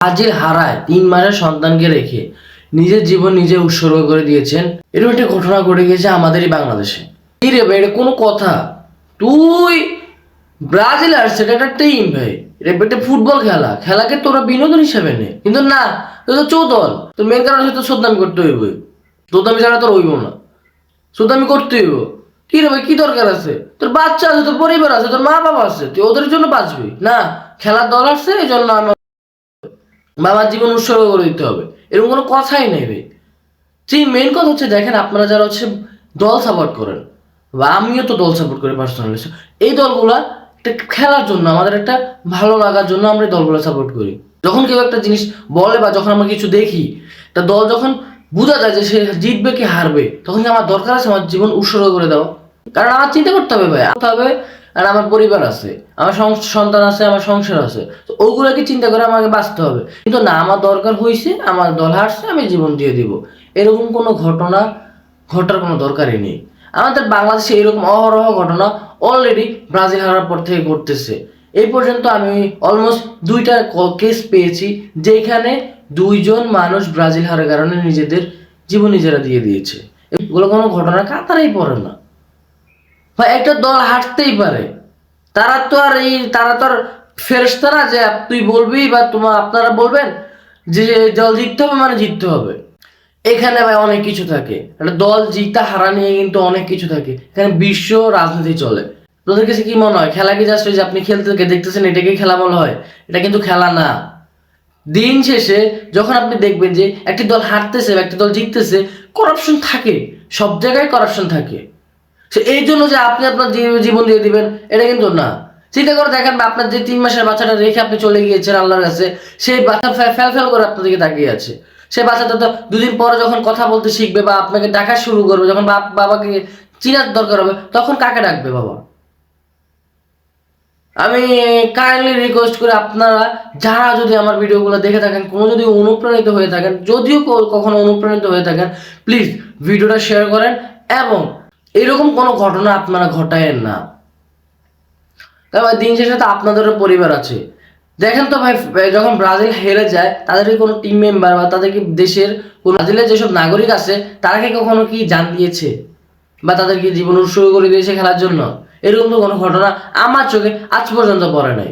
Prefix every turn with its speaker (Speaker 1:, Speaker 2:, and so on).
Speaker 1: Brazil হারায় 3 মাসের সন্তানকে রেখে নিজের জীবন নিজে উৎসর্গ করে দিয়েছেন। এরকম একটা ঘটনা ঘটে গেছে আমাদেরই বাংলাদেশে। কি রে ভাই, এটা কোনো কথা? তুই ব্রাজিল আর সেটা একটা টিম ভাই, এটা একটা ফুটবল খেলা, খেলাকে তোরা বিনোদন হিসেবে নে, কিন্তু না, তুই তো চৌদল। তোর মেন কারণ হচ্ছে তোর শ্রদ্ধামি করতে হইব, শ্রদ্ধামি ছাড়া তোর হইব না, শ্রদ্ধামি করতে হইব। কি রে ভাই, কি দরকার আছে? তোর বাচ্চা আছে, তোর পরিবার আছে, তোর মা বাবা আছে, তুই ওদের জন্য বাঁচবি না? খেলার দল আসছে এই জন্য আমার বাবার জীবন উৎসর্গ করে দিতে হবে, এরকম কোনো কথাই নেই ভাই। যে মেন কথা হচ্ছে, দেখেন আপনারা যারা হচ্ছে দল সাপোর্ট করেন, বা আমিও তো দল সাপোর্ট করি পার্সোনালি, এই দলগুলা একটা খেলার জন্য, আমাদের একটা ভালো লাগার জন্য আমরা এই দলগুলো সাপোর্ট করি। যখন কেউ একটা জিনিস বলে বা যখন আমরা কিছু দেখি, একটা দল যখন বোঝা যায় যে সে জিতবে কি হারবে, তখন কি আমার দরকার আছে আমার জীবন উৎসর্গ করে দেওয়া? কারণ আমার চিন্তা করতে হবে ভাই, করতে হবে। আর আমার পরিবার আছে, আমার সন্তান আছে, আমার সংসার আছে, তো ওগুলোকে চিন্তা করে আমাকে বাঁচতে হবে। কিন্তু না, আমার দরকার হয়েছে, আমার দল হারছে, আমি জীবন দিয়ে দিব, এরকম কোনো ঘটনা ঘটার কোনো দরকারই নেই। আমাদের বাংলাদেশে এরকম অহরহ ঘটনা অলরেডি ব্রাজিল হারার পর থেকে ঘটতেছে। এই পর্যন্ত আমি অলমোস্ট 2টা কেস পেয়েছি যেখানে 2জন মানুষ ব্রাজিল হারার কারণে নিজেদের জীবন নিজেরা দিয়ে দিয়েছে। এগুলো কোনো ঘটনার কাতারেই পড়ে না বা একটা দল হাঁটতেই পারে। তারা তো আর ফেরেশতা না যে তুই বলবি বা আপনারা বলবেন যে দল জিততে হবে মানে জিততে হবে। এখানে ভাই অনেক কিছু থাকে, একটা দল জিতা হারা নিয়ে কিন্তু অনেক কিছু থাকে। এখানে বিশ্ব রাজনীতি চলে। তোদের কাছে কি মনে হয়, খেলা কি জাস্ট ওই যে আপনি খেলতে দেখতেছেন এটাকে খেলা বলা হয়? এটা কিন্তু খেলা না। দিন শেষে যখন আপনি দেখবেন যে একটি দল হারতেছে, একটি দল জিততেছে, করাপশন থাকে, সব জায়গায় করাপশন থাকে। এই জন্য যে আপনি আপনার জীবন দিয়ে দিবেন এটা কিন্তু না। চিন্তা করে দেখেন, আপনার যে 3 মাসের বাচ্চাটা রেখে আপনি চলে গিয়েছেন আল্লাহর কাছে, সেই বাচ্চা ফেল ফেল করে আপনার দিকে তাকিয়ে আছে। সেই বাচ্চাটা তো 2 দিন পরে যখন কথা বলতে শিখবে বা আপনাকে ডাকা শুরু করবে, যখন বাবাকে চিনার দরকার হবে, তখন কাকে ডাকবে বাবা? আমি কাইন্ডলি রিকোয়েস্ট করে আপনারা যারা যদি আমার ভিডিওগুলো দেখে থাকেন, কোনো যদি অনুপ্রাণিত হয়ে থাকেন, যদিও কখনো অনুপ্রাণিত হয়ে থাকেন, প্লিজ ভিডিওটা শেয়ার করেন এবং এরকম কোনো ঘটনা আপনারা ঘটায়েন না। কারণ দিন শেষে তো আপনাদেরও পরিবার আছে। দেখেন তো ভাই, যখন ব্রাজিল হেরে যায়, তাদেরকে কোনো টিম মেম্বার বা তাদেরকে দেশের কোন ব্রাজিলের যেসব নাগরিক আছে তারা কি কখনো কি জান দিয়েছে বা তাদেরকে জীবন উৎসর্গ করে দিয়েছে খেলার জন্য? এরকম তো কোনো ঘটনা আমার চোখে আজ পর্যন্ত পড়ে নাই।